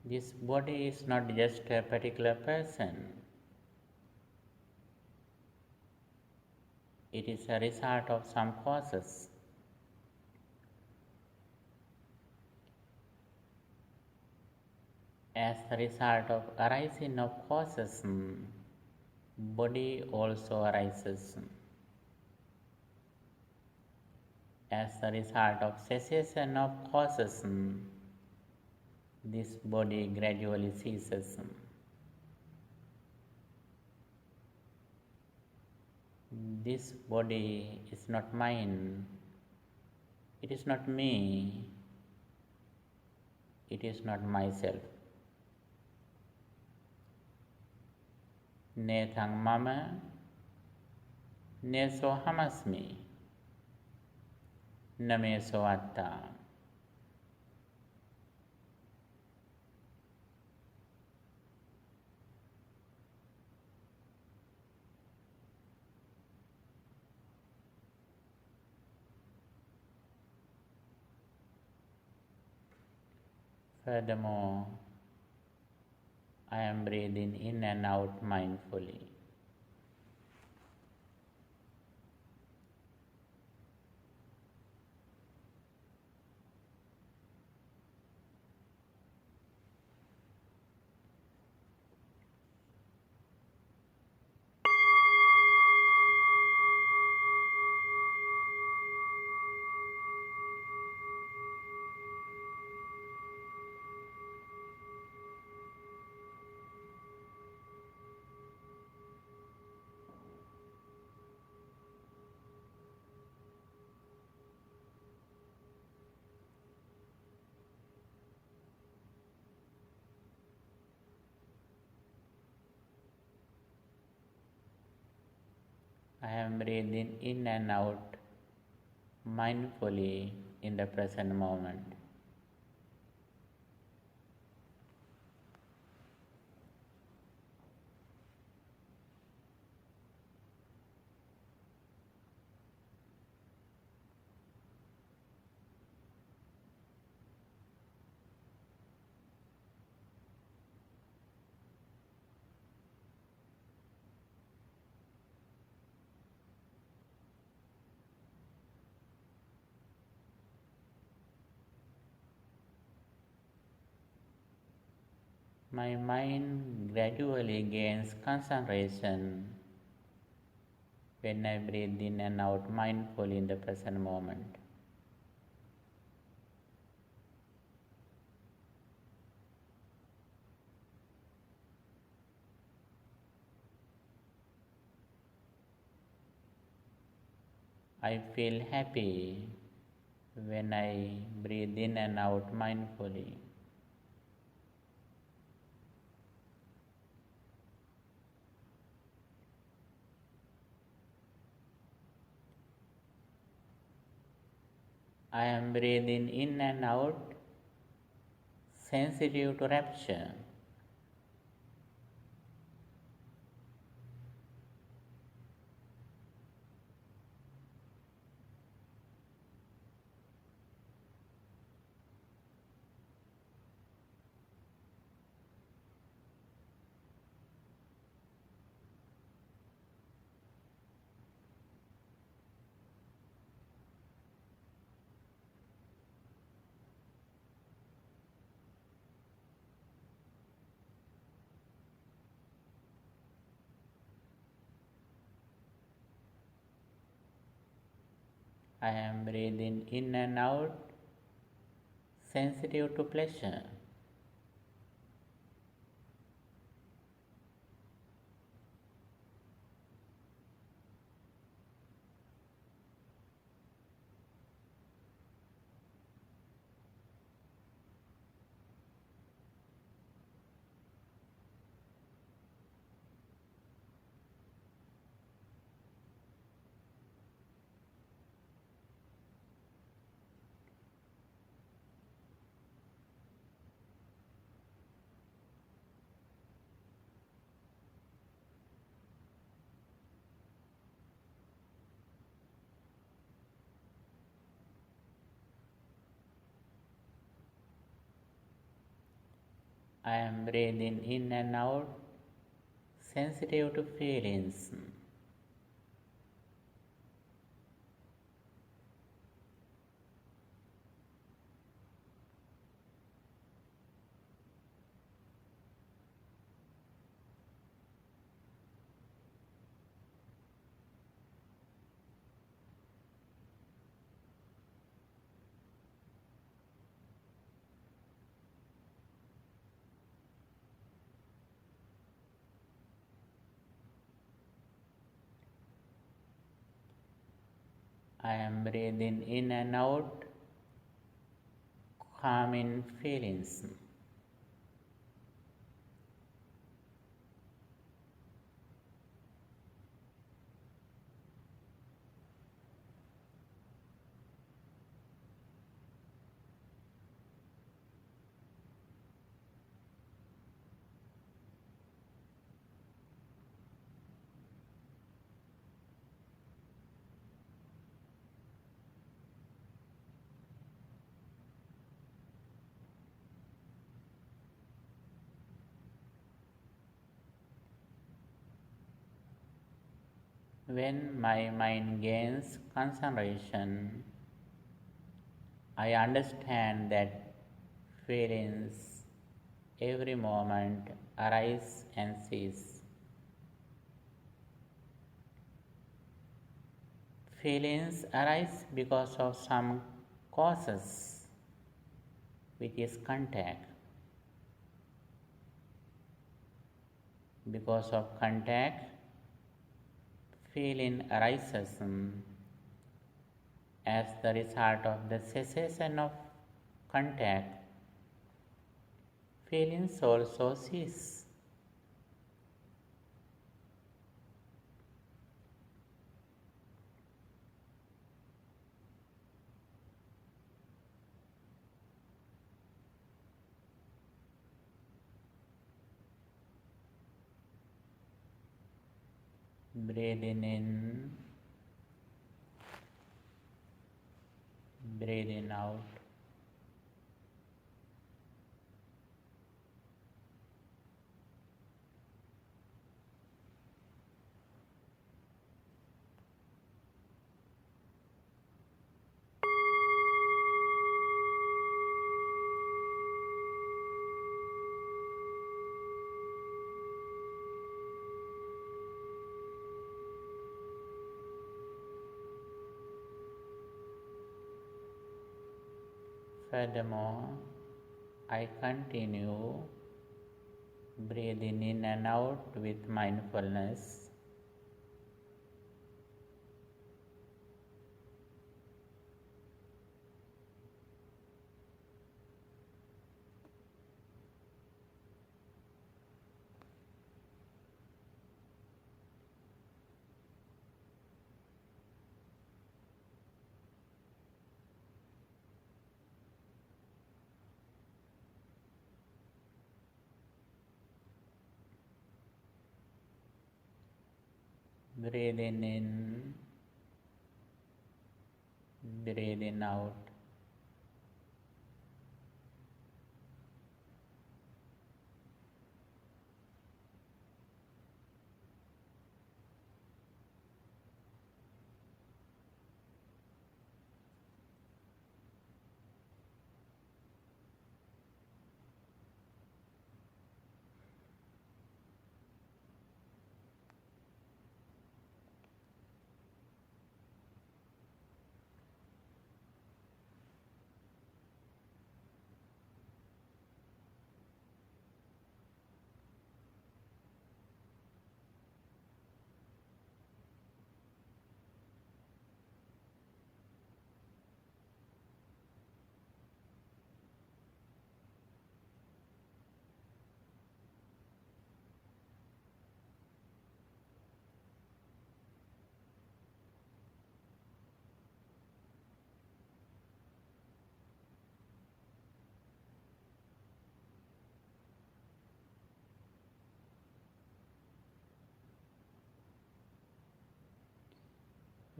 This body is not just a particular person. It is a result of some causes. As the result of arising of causes, body also arises. As the result of cessation of causes, this body gradually ceases. This body is not mine. It is not me. It is not myself. Nethang mama, neso hamasmi, nameso atta. Furthermore, I am breathing in and out mindfully. I am breathing in and out mindfully in the present moment. My mind gradually gains concentration when I breathe in and out mindfully in the present moment. I feel happy when I breathe in and out mindfully. I am breathing in and out, sensitive to rapture. I am breathing in and out, sensitive to pleasure. I am breathing in and out, sensitive to feelings. I am breathing in and out, calming feelings. When my mind gains concentration, I understand that feelings every moment arise and cease. Feelings arise because of some causes, which is contact. Because of contact, feeling arises as the result of the cessation of contact. Feelings also cease. Breathing in, breathing out. Furthermore, I continue breathing in and out with mindfulness. Breathing in, breathing out.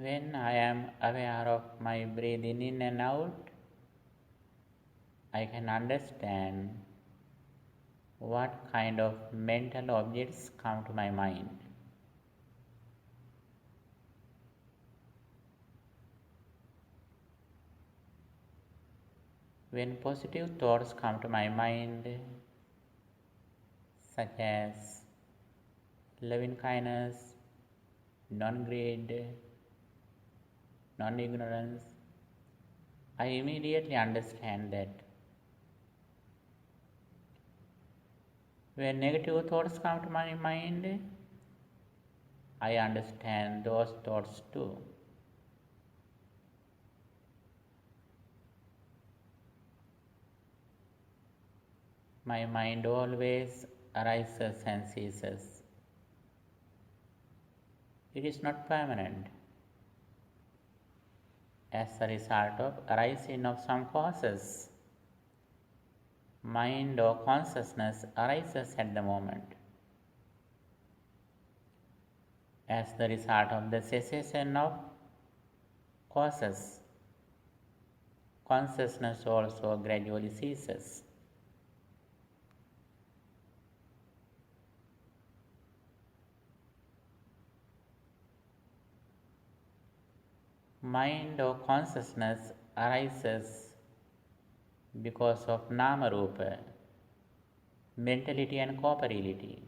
When I am aware of my breathing in and out, I can understand what kind of mental objects come to my mind. When positive thoughts come to my mind, such as loving kindness, non-greed, non-ignorance, I immediately understand that. When negative thoughts come to my mind, I understand those thoughts too. My mind always arises and ceases. It is not permanent. As a result of arising of some causes, mind or consciousness arises at the moment. As the result of the cessation of causes, consciousness also gradually ceases. Mind or consciousness arises because of Nama Rupa, mentality and corporeality.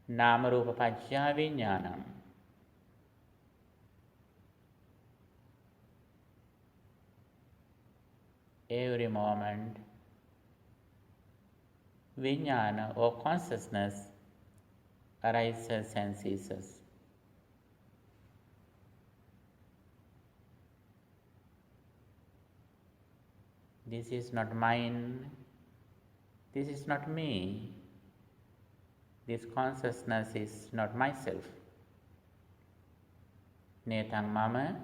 Nama Rupa Pajja Vijnanam. Every moment, Vijnana or consciousness arises and ceases. This is not mine, this is not me, this consciousness is not myself. Netang mama,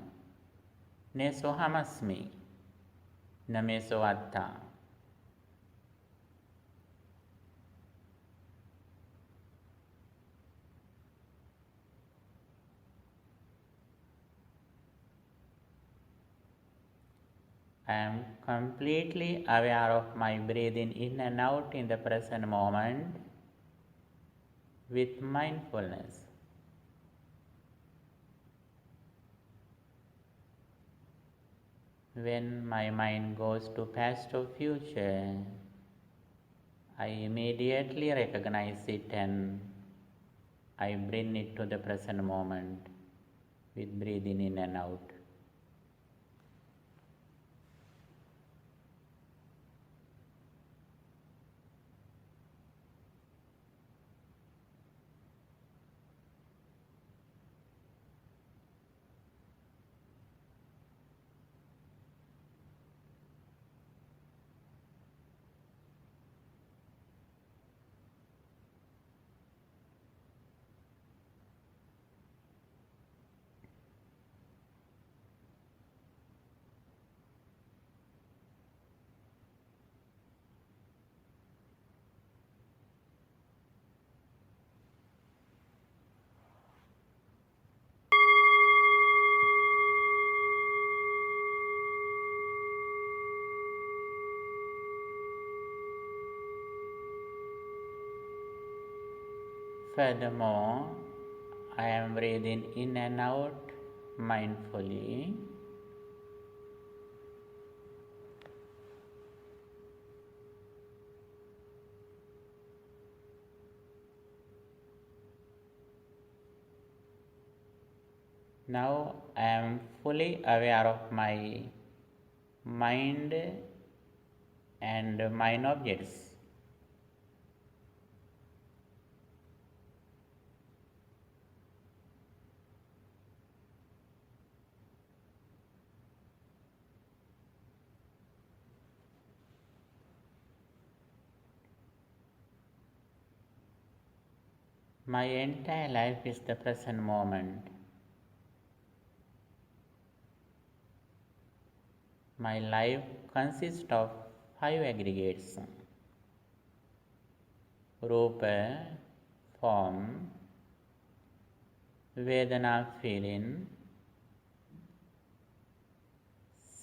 ne sohamasmi, name soatta. I am completely aware of my breathing in and out in the present moment with mindfulness. When my mind goes to past or future, I immediately recognize it and I bring it to the present moment with breathing in and out. Furthermore, I am breathing in and out mindfully. Now I am fully aware of my mind and mind objects. My entire life is the present moment. My life consists of 5 aggregates: Rupa, form; Vedana, feeling;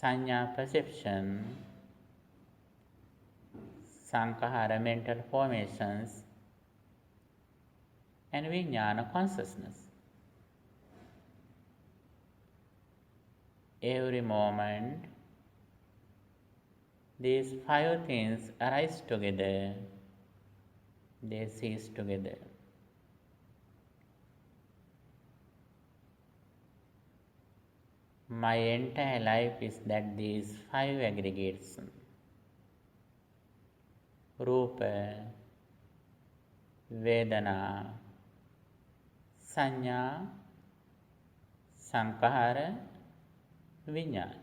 Sanya, perception; Sankhara, mental formations; and Vijnana, consciousness. Every moment, these 5 things arise together, they cease together. My entire life is that these 5 aggregates: Rupa, Vedana, Sanya, Sankhara, Vijnana.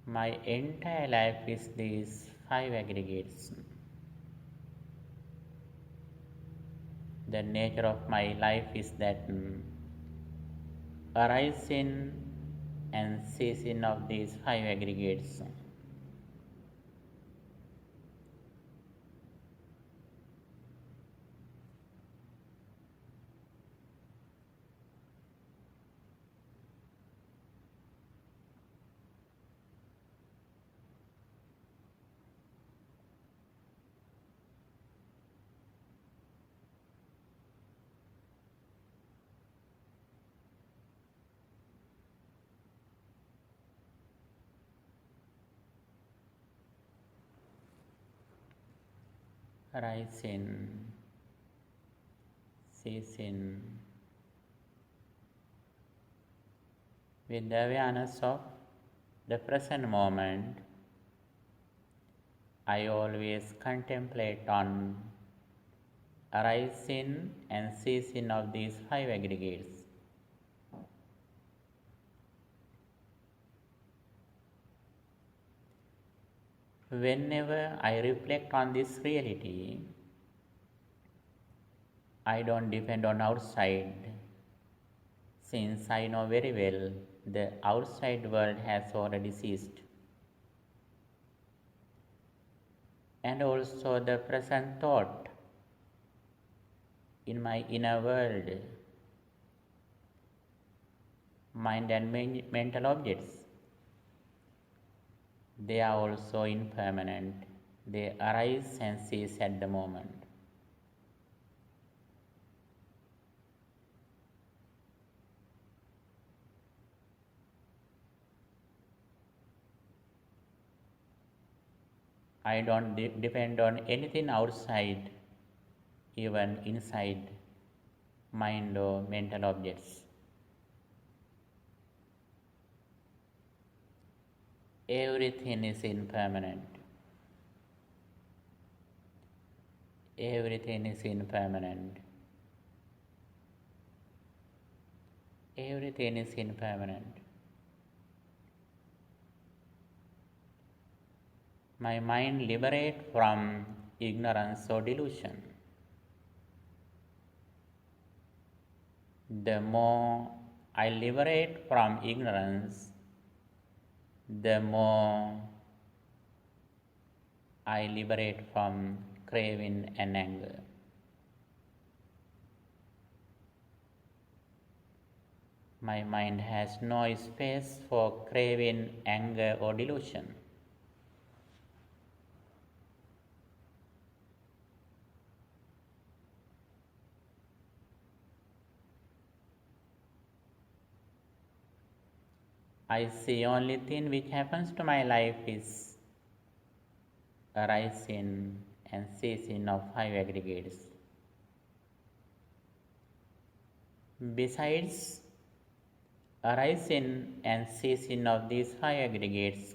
My entire life is these 5 aggregates. The nature of my life is that arising and ceasing of these 5 aggregates. Arising, ceasing, with the awareness of the present moment. I always contemplate on arising and ceasing of these 5 aggregates. Whenever I reflect on this reality, I don't depend on outside, since I know very well the outside world has already ceased. And also the present thought in my inner world, mind and mental objects, they are also impermanent. They arise and cease at the moment. I don't depend on anything outside, even inside mind or mental objects. Everything is impermanent. Everything is impermanent. Everything is impermanent. My mind liberates from ignorance or delusion. The more I liberate from ignorance, the more I liberate from craving and anger. My mind has no space for craving, anger, or delusion. I see only thing which happens to my life is arising and ceasing of five aggregates. Besides arising and ceasing of these five aggregates,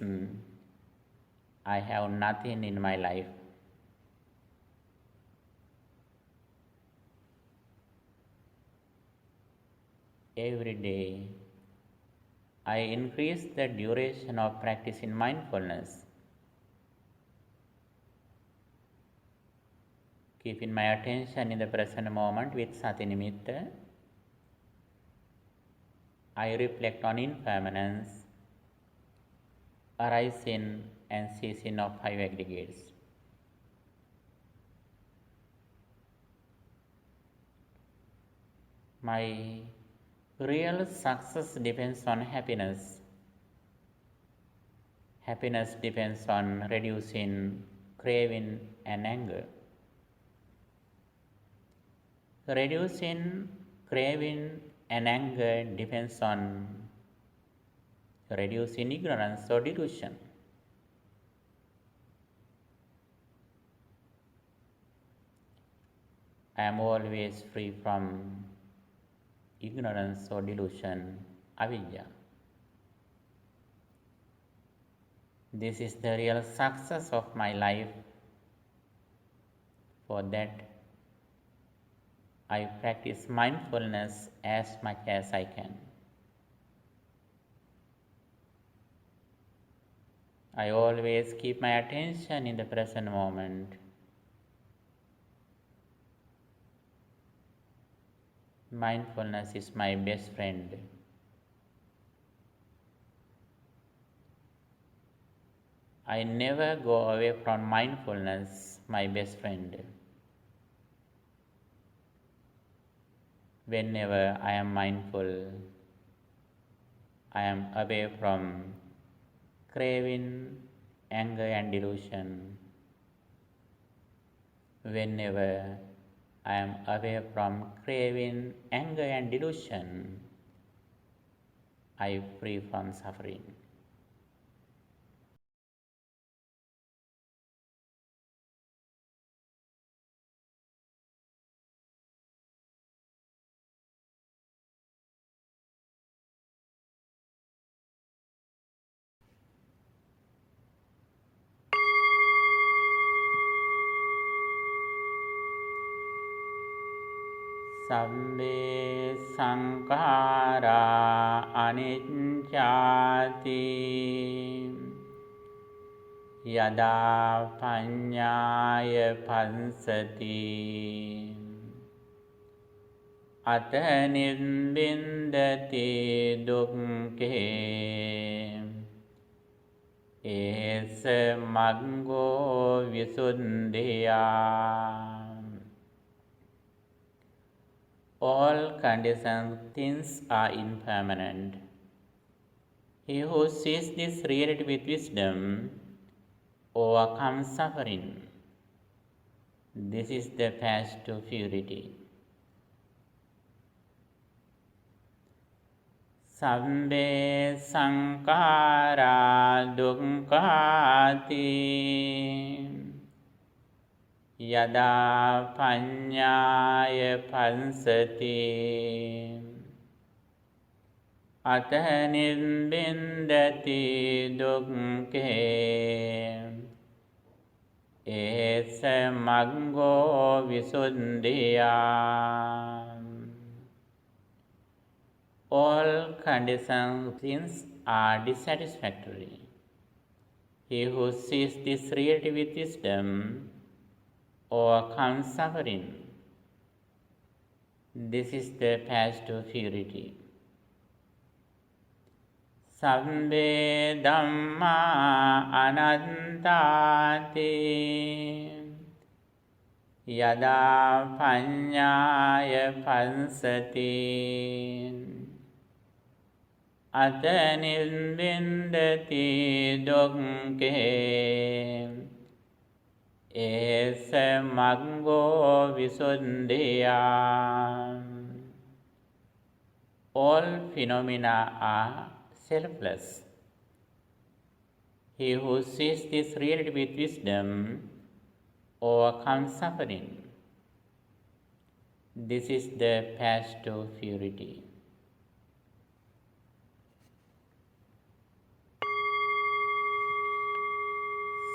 I have nothing in my life. Every day, I increase the duration of practicing mindfulness, keeping my attention in the present moment with sati nimitta. I reflect on impermanence, arising and ceasing of five aggregates. My real success depends on happiness. Happiness depends on reducing craving and anger. Reducing craving and anger depends on reducing ignorance or delusion. I am always free from ignorance or delusion, avidya. This is the real success of my life. For that, I practice mindfulness as much as I can. I always keep my attention in the present moment. Mindfulness is my best friend. I never go away from mindfulness, my best friend. Whenever I am mindful, I am away from craving, anger and delusion. Whenever I am away from craving, anger and delusion, I am free from suffering. Sabbe sankhara anicchati yada paññāya pansati atta nibbindati dukkhe esa maggo visuddhiyā. All conditioned things are impermanent. He who sees this reality with wisdom overcomes suffering. This is the path to purity. Sabbe sankhara dukkhati yada paññāya pansati atta nibbindati dukkhe esa maggo visuddhiyā. All conditioned things are dissatisfactory. He who sees this reality with wisdom overcomes suffering. This is the path to purity. Sabbe Dhamma anattati yada paññāya pansati අතනින්වින්දති දුක්ඛේ ඒස මග්ගෝ විසුද්ධියා. All phenomena are selfless. He who sees this reality with wisdom overcomes suffering. This is the path to purity.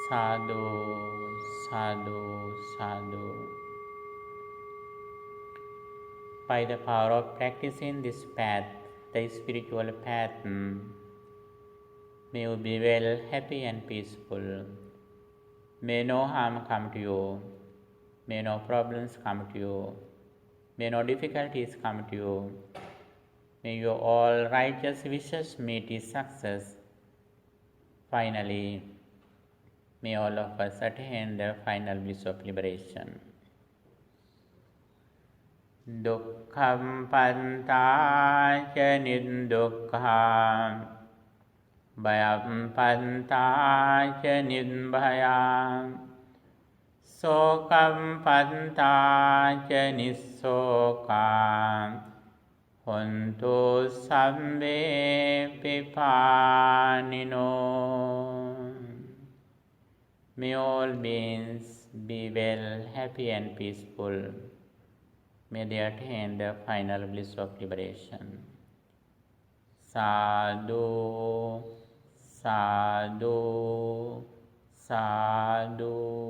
Sadhu, sadhu, sadhu. By the power of practicing this path, the spiritual path, may you be well, happy and peaceful. May no harm come to you. May no problems come to you. May no difficulties come to you. May your all righteous wishes meet with success. Finally, may all of us attain the final bliss of liberation. Dukkham pantāca niddukkhaṃ bhayam pantāca nidbhayaṃ sokam pantāca nissokaṃ hontu sabbe pipānino. May all beings be well, happy and peaceful. May they attain the final bliss of liberation. Sadhu, sadhu, sadhu.